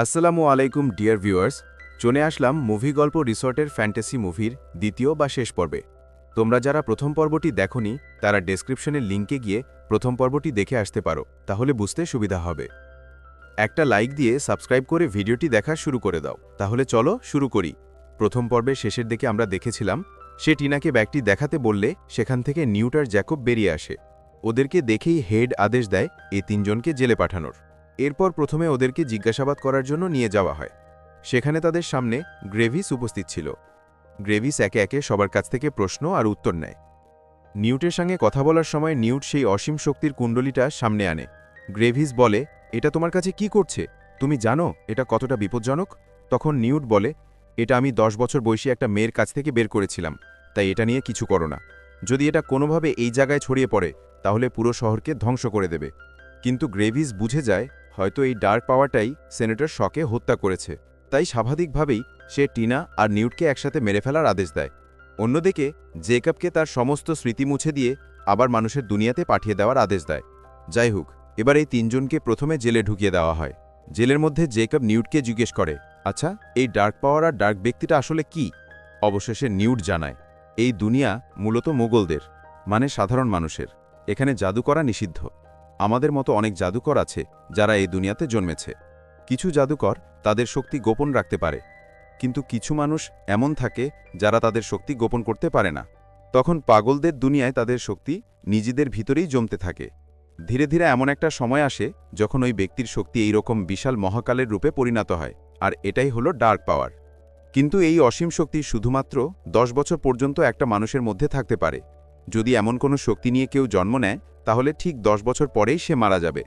আসসালামু আলাইকুম dear viewers, চলে আসলাম মুভি গল্প রিসর্টের ফ্যান্টাসি মুভির দ্বিতীয় বা শেষ পর্বে। তোমরা যারা প্রথম পর্বটি দেখোনি তারা ডেসক্রিপশনের লিঙ্কে গিয়ে প্রথম পর্বটি দেখে আসতে পারো, তাহলে বুঝতে সুবিধা হবে। একটা লাইক দিয়ে সাবস্ক্রাইব করে ভিডিওটি দেখা শুরু করে দাও। তাহলে চলো শুরু করি। প্রথম পর্বের শেষের দিকে আমরা দেখেছিলাম সে টিনাকে ব্যাগটি দেখাতে বললে সেখান থেকে নিউট আর জ্যাকব বেরিয়ে আসে। ওদেরকে দেখেই হেড আদেশ দেয় এই তিনজনকে জেলে পাঠানোর। এরপর প্রথমে ওদেরকে জিজ্ঞাসাবাদ করার জন্য নিয়ে যাওয়া হয়। সেখানে তাদের সামনে গ্রেভিস উপস্থিত ছিল। গ্রেভিস একে একে সবার কাছ থেকে প্রশ্ন আর উত্তর নেয়। নিউটের সঙ্গে কথা বলার সময় নিউট সেই অসীম শক্তির কুণ্ডলিটা সামনে আনে। গ্রেভিস বলে, এটা তোমার কাছে কি করছে? তুমি জানো এটা কতটা বিপজ্জনক? তখন নিউট বলে, এটা আমি 10 বছর বয়সী একটা মেয়ের কাছ থেকে বের করেছিলাম, তাই এটা নিয়ে কিছু করো না। যদি এটা কোনোভাবে এই জায়গায় ছড়িয়ে পড়ে তাহলে পুরো শহরকে ধ্বংস করে দেবে। কিন্তু গ্রেভিস বুঝে যায় হয়তো এই ডার্ক পাওয়ারটাই সেনেটর শকে হত্যা করেছে, তাই স্বাভাবিকভাবেই সে টিনা আর নিউটকে একসাথে মেরে ফেলার আদেশ দেয়। অন্যদিকে জেকবকে তার সমস্ত স্মৃতি মুছে দিয়ে আবার মানুষের দুনিয়াতে পাঠিয়ে দেওয়ার আদেশ দেয়। যাই হোক, এবার এই তিনজনকে প্রথমে জেলে ঢুকিয়ে দেওয়া হয়। জেলের মধ্যে জেকব নিউটকে জিজ্ঞেস করে, আচ্ছা এই ডার্ক পাওয়ার আর ডার্ক ব্যক্তিটা আসলে কি? অবশেষে নিউট জানায়, এই দুনিয়া মূলত মোগলদের, মানে সাধারণ মানুষের। এখানে জাদু করা নিষিদ্ধ। আমাদের মতো অনেক জাদুকর আছে যারা এই দুনিয়াতে জন্মেছে। কিছু জাদুকর তাদের শক্তি গোপন রাখতে পারে, কিন্তু কিছু মানুষ এমন থাকে যারা তাদের শক্তি গোপন করতে পারে না। তখন পাগলদের দুনিয়ায় তাদের শক্তি নিজেদের ভিতরেই জমতে থাকে। ধীরে ধীরে এমন একটা সময় আসে যখন ওই ব্যক্তির শক্তি এইরকম বিশাল মহাকালের রূপে পরিণত হয়, আর এটাই হলো ডার্ক পাওয়ার। কিন্তু এই অসীম শক্তি শুধুমাত্র 10 বছর পর্যন্ত একটা মানুষের মধ্যে থাকতে পারে। যদি এমন কোনো শক্তি নিয়ে কেউ জন্ম নেয় তাহলে ঠিক 10 বছর পরেই সে মারা যাবে।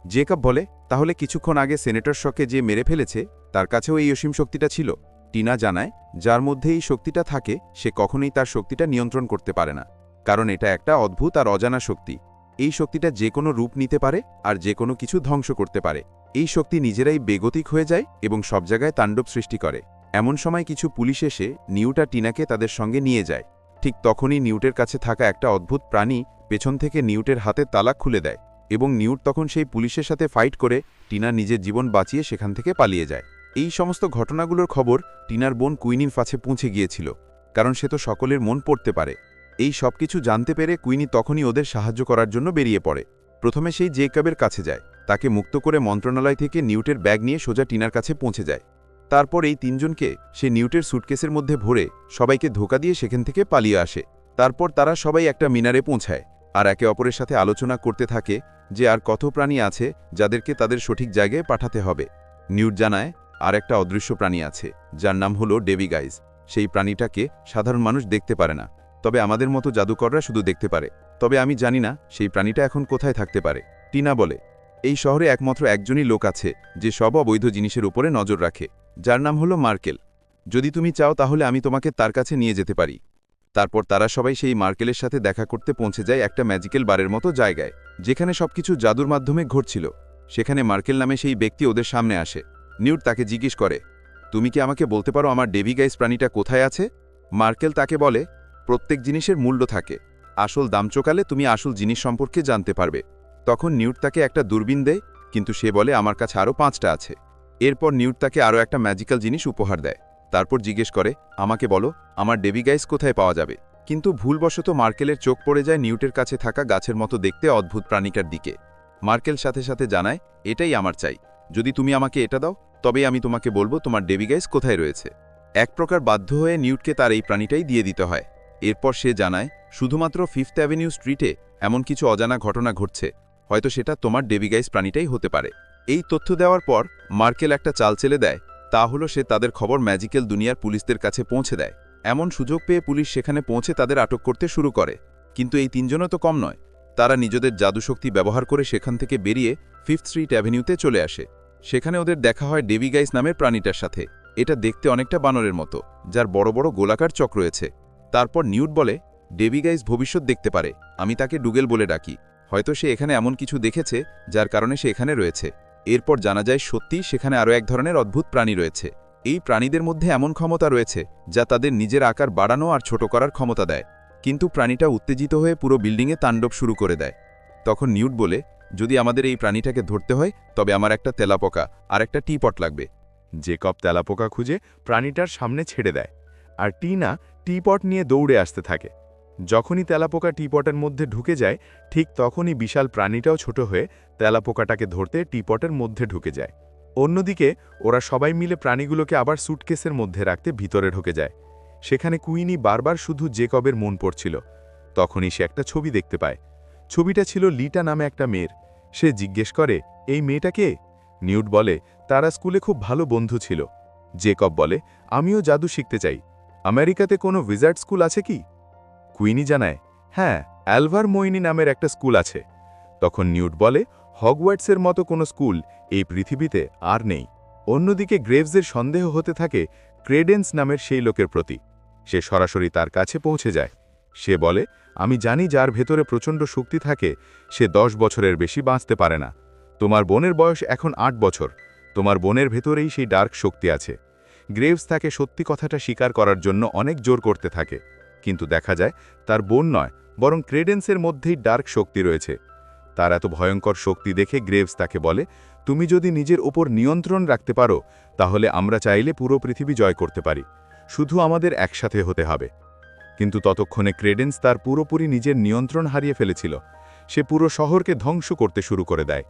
জেকব বলে, তাহলে কিছুক্ষণ আগে সেনেটর শকে যে মেরে ফেলেছে তার কাছেও এই অসীম শক্তিটা ছিল? টিনা জানায়, যার মধ্যে এই শক্তিটা থাকে সে কখনোই তার শক্তিটা নিয়ন্ত্রণ করতে পারে না, কারণ এটা একটা অদ্ভুত আর অজানা শক্তি। এই শক্তিটা যে কোনো রূপ নিতে পারে আর যে কোনো কিছু ধ্বংস করতে পারে। এই শক্তি নিজেরাই বেগতিক হয়ে যায় এবং সব জায়গায় তাণ্ডব সৃষ্টি করে। এমন সময় কিছু পুলিশ এসে নিউট আর টিনাকে তাদের সঙ্গে নিয়ে যায়। ঠিক তখনই নিউটের কাছে থাকা একটা অদ্ভুত প্রাণী পেছন থেকে নিউটের হাতে তালা খুলে দেয় এবং নিউট তখন সেই পুলিশের সাথে ফাইট করে টিনা নিজের জীবন বাঁচিয়ে সেখান থেকে পালিয়ে যায়। এই সমস্ত ঘটনাগুলোর খবর টিনার বোন কুইনির কাছে পৌঁছে গিয়েছিল, কারণ সে তো সকলের মন পড়তে পারে। এই সব কিছু জানতে পেরে কুইনি তখনই ওদের সাহায্য করার জন্য বেরিয়ে পড়ে। প্রথমে সেই জেকবের কাছে যায়, তাকে মুক্ত করে মন্ত্রণালয় থেকে নিউটের ব্যাগ নিয়ে সোজা টিনার কাছে পৌঁছে যায়। তারপর এই তিনজনকে সে নিউটের সুটকেসের মধ্যে ভরে সবাইকে ধোঁকা দিয়ে সেখান থেকে পালিয়ে আসে। তারপর তারা সবাই একটা মিনারে পৌঁছায় আর একে অপরের সাথে আলোচনা করতে থাকে যে আর কত প্রাণী আছে যাদেরকে তাদের সঠিক জায়গায় পাঠাতে হবে। নিউট জানায় আর একটা অদৃশ্য প্রাণী আছে যার নাম হলো ডেভিগাইজ। সেই প্রাণীটাকে সাধারণ মানুষ দেখতে পারে না, তবে আমাদের মতো জাদুকররা শুধু দেখতে পারে। তবে আমি জানি না সেই প্রাণীটা এখন কোথায় থাকতে পারে। টিনা বলে, এই শহরে একমাত্র একজনই লোক আছে যে সব অবৈধ জিনিসের উপরে নজর রাখে, যার নাম হলো মার্কেল। যদি তুমি চাও তাহলে আমি তোমাকে তার কাছে নিয়ে যেতে পারি। তারপর তারা সবাই সেই মার্কেলের সাথে দেখা করতে পৌঁছে যায় একটা ম্যাজিক্যাল বারের মতো জায়গায়, যেখানে সবকিছু জাদুর মাধ্যমে ঘটছিল। সেখানে মার্কেল নামে সেই ব্যক্তি ওদের সামনে আসে। নিউট তাকে জিজ্ঞেস করে, তুমি কি আমাকে বলতে পারো আমার ডেভিগাইজ প্রাণীটা কোথায় আছে? মার্কেল তাকে বলে, প্রত্যেক জিনিসের মূল্য থাকে, আসল দাম চোকালে তুমি আসল জিনিস সম্পর্কে জানতে পারবে। তখন নিউট তাকে একটা দূরবীন দেয়, কিন্তু সে বলে আমার কাছে আরও 5টা আছে। এরপর নিউট তাকে আরও একটা ম্যাজিক্যাল জিনিস উপহার দেয়। তারপর জিজ্ঞেস করে, আমাকে বলো আমার ডেভিগাইজ কোথায় পাওয়া যাবে? কিন্তু ভুলবশত মার্কেলের চোখ পড়ে যায় নিউটের কাছে থাকা গাছের মতো দেখতে অদ্ভুত প্রাণীটার দিকে। মার্কেল সাথে সাথে জানায়, এটাই আমার চাই। যদি তুমি আমাকে এটা দাও তবেই আমি তোমাকে বলবো তোমার ডেভিগাইজ কোথায় রয়েছে। এক প্রকার বাধ্য হয়ে নিউটকে তার এই প্রাণীটাই দিয়ে দিতে হয়। এরপর সে জানায়, শুধুমাত্র 5th অ্যাভিনিউ স্ট্রিটে এমন কিছু অজানা ঘটনা ঘটছে, হয়তো সেটা তোমার ডেভিগাইজ প্রাণীটাই হতে পারে। এই তথ্য দেওয়ার পর মার্কেল একটা চাল চেলে দেয়, তা হলো সে তাদের খবর ম্যাজিক্যাল দুনিয়ার পুলিশদের কাছে পৌঁছে দেয়। এমন সুযোগ পেয়ে পুলিশ সেখানে পৌঁছে তাদের আটক করতে শুরু করে। কিন্তু এই তিনজনও তো কম নয়, তারা নিজেদের জাদুশক্তি ব্যবহার করে সেখান থেকে বেরিয়ে 5th স্ট্রিট অ্যাভিনিউতে চলে আসে। সেখানে ওদের দেখা হয় ডেভিগাইজ নামের প্রাণীটার সাথে। এটা দেখতে অনেকটা বানরের মতো, যার বড় বড় গোলাকার চোখ রয়েছে। তারপর নিউট বলে, ডেভিগাইজ ভবিষ্যৎ দেখতে পারে, আমি তাকে ডুগেল বলে ডাকি। হয়তো সে এখানে এমন কিছু দেখেছে যার কারণে সে এখানে রয়েছে। এরপর জানা যায় সত্যিই সেখানে আরও এক ধরনের অদ্ভুত প্রাণী রয়েছে। এই প্রাণীদের মধ্যে এমন ক্ষমতা রয়েছে যা তাদের নিজের আকার বাড়ানো আর ছোট করার ক্ষমতা দেয়। কিন্তু প্রাণীটা উত্তেজিত হয়ে পুরো বিল্ডিংয়ে তাণ্ডব শুরু করে দেয়। তখন নিউট বলে, যদি আমাদের এই প্রাণীটাকে ধরতে হয় তবে আমার একটা তেলাপোকা আর একটা টিপট লাগবে। জেকব তেলাপোকা খুঁজে প্রাণীটার সামনে ছেড়ে দেয়, আর টিনা টিপট নিয়ে দৌড়ে আসতে থাকে। যখনই তেলাপোকা টিপটের মধ্যে ঢুকে যায়, ঠিক তখনই বিশাল প্রাণীটাও ছোট হয়ে তেলাপোকাটাকে ধরতে টিপটের মধ্যে ঢুকে যায়। অন্যদিকে ওরা সবাই মিলে প্রাণীগুলোকে আবার স্যুটকেসের মধ্যে রাখতে ভিতরে ঢুকে যায়। সেখানে কুইনি বারবার শুধু জেকবের মন পড়ছিল। তখনই সে একটা ছবি দেখতে পায়। ছবিটা ছিল লিটা নামে একটা মেয়ের। সে জিজ্ঞেস করে, এই মেয়েটা কে? নিউট বলে, তারা স্কুলে খুব ভালো বন্ধু ছিল। জেকব বলে, আমিও জাদু শিখতে চাই। আমেরিকাতে কোনো উইজার্ড স্কুল আছে কি? কুইনি জানায়, হ্যাঁ, অ্যালভার মোইনি নামের একটা স্কুল আছে। তখন নিউট বলে, হগওয়ার্টসের মতো কোনো স্কুল এই পৃথিবীতে আর নেই। অন্যদিকে গ্রেভসের সন্দেহ হতে থাকে ক্রেডেন্স নামের সেই লোকের প্রতি। সে সরাসরি তার কাছে পৌঁছে যায়। সে বলে, আমি জানি যার ভেতরে প্রচণ্ড শক্তি থাকে সে 10 বছরের বেশি বাঁচতে পারে না। তোমার বোনের বয়স এখন 8 বছর। তোমার বোনের ভেতরেই সেই ডার্ক শক্তি আছে। গ্রেভস তাকে সত্যি কথাটা স্বীকার করার জন্য অনেক জোর করতে থাকে, কিন্তু দেখা যায় তার বোন নয়, বরং ক্রেডেন্সের মধ্যেই ডার্ক শক্তি রয়েছে। তার এত ভয়ঙ্কর শক্তি দেখে গ্রেভস তাকে বলে, তুমি যদি নিজের ওপর নিয়ন্ত্রণ রাখতে পারো তাহলে আমরা চাইলে পুরো পৃথিবী জয় করতে পারি, শুধু আমাদের একসাথে হতে হবে। কিন্তু ততক্ষণে ক্রেডেন্স তার পুরোপুরি নিজের নিয়ন্ত্রণ হারিয়ে ফেলেছিল। সে পুরো শহরকে ধ্বংস করতে শুরু করে দেয়।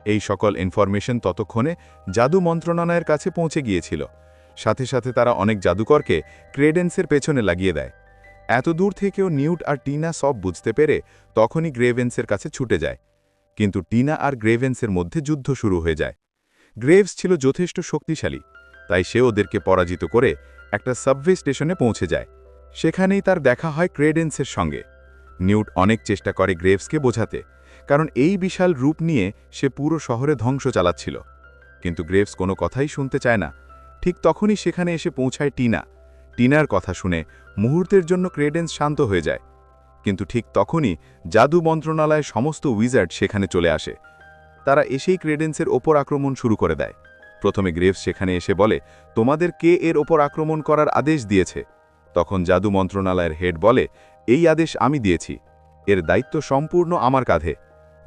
এই সকল ইনফরমেশন ততক্ষণে জাদু মন্ত্রণালয়ের কাছে পৌঁছে গিয়েছিল। সাথে সাথে তারা অনেক জাদুকরকে ক্রেডেন্সের পেছনে লাগিয়ে দেয়। এত দূর থেকেও নিউট আর টিনা সব বুঝতে পেরে তখনই গ্রেভেন্সের কাছে ছুটে যায়। কিন্তু টিনা আর গ্রেভেন্সের মধ্যে যুদ্ধ শুরু হয়ে যায়। গ্রেভস ছিল যথেষ্ট শক্তিশালী, তাই সে ওদেরকে পরাজিত করে একটা সাবওয়ে স্টেশনে পৌঁছে যায়। সেখানেই তার দেখা হয় ক্রেডেন্সের সঙ্গে। নিউট অনেক চেষ্টা করে গ্রেভসকে বোঝাতে, কারণ এই বিশাল রূপ নিয়ে সে পুরো শহরে ধ্বংস চালাচ্ছিল। কিন্তু গ্রেভস কোনো কথাই শুনতে চায় না। ঠিক তখনই সেখানে এসে পৌঁছায় টিনা। টিনার কথা শুনে মুহূর্তের জন্য ক্রেডেন্স শান্ত হয়ে যায়। কিন্তু ঠিক তখনই জাদু মন্ত্রণালয়ের সমস্ত উইজার্ড সেখানে চলে আসে। তারা এসেই ক্রেডেন্সের ওপর আক্রমণ শুরু করে দেয়। প্রথমে গ্রেভস সেখানে এসে বলে, তোমাদের কে এর ওপর আক্রমণ করার আদেশ দিয়েছে? তখন জাদু মন্ত্রণালয়ের হেড বলে, এই আদেশ আমি দিয়েছি। এর দায়িত্ব সম্পূর্ণ আমার কাঁধে।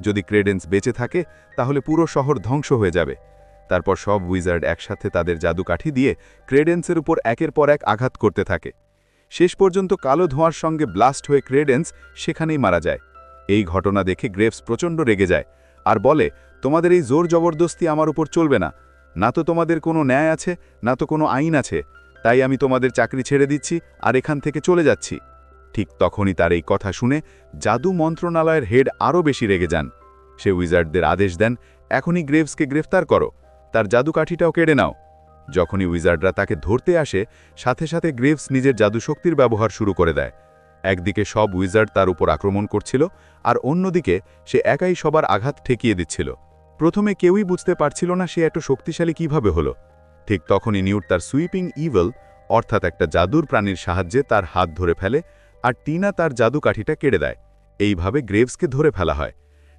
যদি ক্রেডেন্স বেঁচে থাকে তাহলে পুরো শহর ধ্বংস হয়ে যাবে। তারপর সব উইজার্ড একসাথে তাদের জাদুকাঠি দিয়ে ক্রেডেন্সের উপর একের পর এক আঘাত করতে থাকে। শেষ পর্যন্ত কালো ধোঁয়ার সঙ্গে ব্লাস্ট হয়ে ক্রেডেন্স সেখানেই মারা যায়। এই ঘটনা দেখে গ্রেভস প্রচণ্ড রেগে যায় আর বলে, তোমাদের এই জোর জবরদস্তি আমার উপর চলবে না। না তো তোমাদের কোনো ন্যায় আছে, না তো কোনো আইন আছে। তাই আমি তোমাদের চাকরি ছেড়ে দিচ্ছি আর এখান থেকে চলে যাচ্ছি। ঠিক তখনই তার এই কথা শুনে জাদু মন্ত্রণালয়ের হেড আরও বেশি রেগে যান। সে উইজার্ডদের আদেশ দেন, এখনই গ্রেভসকে গ্রেফতার করো, তার জাদুকাঠিটাও কেড়ে নাও। যখনই উইজার্ডরা তাকে ধরতে আসে, সাথে সাথে গ্রেভস নিজের জাদুশক্তির ব্যবহার শুরু করে দেয়। একদিকে সব উইজার্ড তার উপর আক্রমণ করছিল, আর অন্যদিকে সে একাই সবার আঘাত ঠেকিয়ে দিচ্ছিল। প্রথমে কেউই বুঝতে পারছিল না সে এত শক্তিশালী কিভাবে হলো। ঠিক তখনই নিউট তার সুইপিং ইভেল অর্থাৎ একটা জাদুর প্রাণীর সাহায্যে তার হাত ধরে ফেলে, আর টিনা তার জাদুকাঠিটা কেড়ে দেয়। এইভাবে গ্রেভসকে ধরে ফেলা হয়।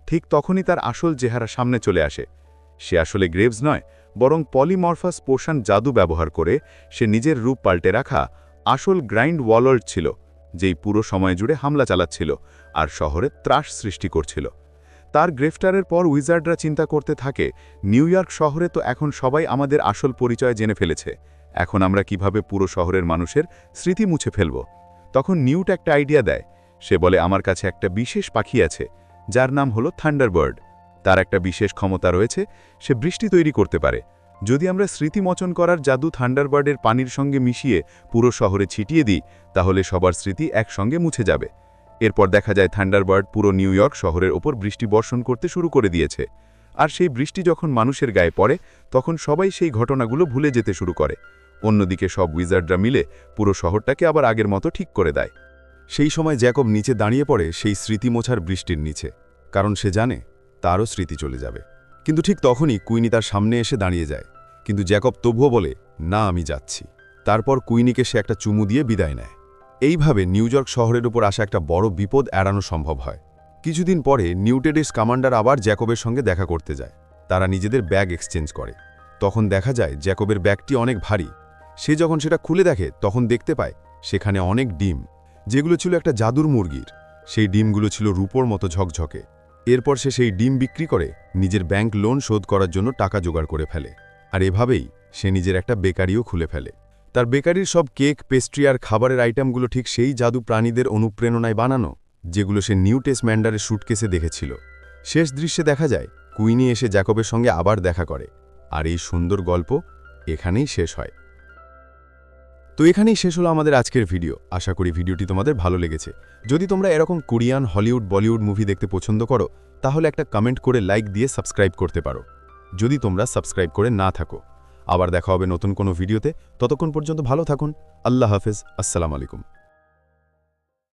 ঠিক তখনই তার আসল চেহারা সামনে চলে আসে। সে আসলে গ্রেভস নয়, বরং পলিমরফাস পোষণ জাদু ব্যবহার করে সে নিজের রূপ পাল্টে রাখা আসল গ্রাইন্ড ওয়ালার্ড ছিল, যেই পুরো সময় জুড়ে হামলা চালাচ্ছিল আর শহরে ত্রাস সৃষ্টি করছিল। তার গ্রেফতারের পর উইজার্ডরা চিন্তা করতে থাকে, নিউ ইয়র্ক শহরে তো এখন সবাই আমাদের আসল পরিচয় জেনে ফেলেছে, এখন আমরা কিভাবে পুরো শহরের মানুষের স্মৃতি মুছে ফেলব। তখন নিউট একটা আইডিয়া দেয়। সে বলে, আমার কাছে একটা বিশেষ পাখি আছে যার নাম হলো থান্ডারবার্ড। তার একটা বিশেষ ক্ষমতা রয়েছে, সে বৃষ্টি তৈরি করতে পারে। যদি আমরা স্মৃতিমোচন করার জাদু থান্ডারবার্ডের পানির সঙ্গে মিশিয়ে পুরো শহরে ছিটিয়ে দিই তাহলে সবার স্মৃতি একসঙ্গে মুছে যাবে। এরপর দেখা যায় থান্ডারবার্ড পুরো নিউ ইয়র্ক শহরের ওপর বৃষ্টি বর্ষণ করতে শুরু করে দিয়েছে। আর সেই বৃষ্টি যখন মানুষের গায়ে পড়ে তখন সবাই সেই ঘটনাগুলো ভুলে যেতে শুরু করে। অন্যদিকে সব উইজার্ডরা মিলে পুরো শহরটাকে আবার আগের মতো ঠিক করে দেয়। সেই সময় জ্যাকব নিচে দাঁড়িয়ে পড়ে সেই স্মৃতি মোছার বৃষ্টির নিচে, কারণ সে জানে তারও স্মৃতি চলে যাবে। কিন্তু ঠিক তখনই কুইনি তার সামনে এসে দাঁড়িয়ে যায়। কিন্তু জ্যাকব তবুও বলে, না, আমি যাচ্ছি। তারপর কুইনিকে সে একটা চুমু দিয়ে বিদায় নেয়। এইভাবে নিউ ইয়র্ক শহরের উপর আসা একটা বড় বিপদ এড়ানো সম্ভব হয়। কিছুদিন পরে নিউটেডিস কমান্ডার আবার জ্যাকবের সঙ্গে দেখা করতে যায়। তারা নিজেদের ব্যাগ এক্সচেঞ্জ করে। তখন দেখা যায় জ্যাকবের ব্যাগটি অনেক ভারী। সে যখন সেটা খুলে দেখে তখন দেখতে পায় সেখানে অনেক ডিম, যেগুলো ছিল একটা জাদুর মুরগির। সেই ডিমগুলো ছিল রূপোর মতো ঝকঝকে। এরপর সে সেই ডিম বিক্রি করে নিজের ব্যাংক লোন শোধ করার জন্য টাকা জোগাড় করে ফেলে আর এভাবেই সে নিজের একটা বেকারিও খুলে ফেলে। তার বেকারির সব কেক, পেস্ট্রি আর খাবারের আইটেমগুলো ঠিক সেই জাদু প্রাণীদের অনুপ্রেরণায় বানানো, যেগুলো সে নিউ টেসম্যান্ডারের স্যুটকেসে দেখেছিল। শেষ দৃশ্যে দেখা যায় কুইনি এসে জ্যাকবের সঙ্গে আবার দেখা করে, আর এই সুন্দর গল্প এখানেই শেষ হয়। তো এখানেই শেষ হলো আমাদের আজকের ভিডিও। আশা করি ভিডিওটি তোমাদের ভালো লেগেছে। যদি তোমরা এরকম কোরিয়ান, হলিউড, বলিউড মুভি দেখতে পছন্দ করো, তাহলে একটা কমেন্ট করে লাইক দিয়ে সাবস্ক্রাইব করতে পারো, যদি তোমরা সাবস্ক্রাইব করে না থাকো। আবার দেখা হবে নতুন কোনো ভিডিওতে। ততক্ষণ পর্যন্ত ভালো থাকুন। আল্লাহ হাফেজ। আসসালামু আলাইকুম।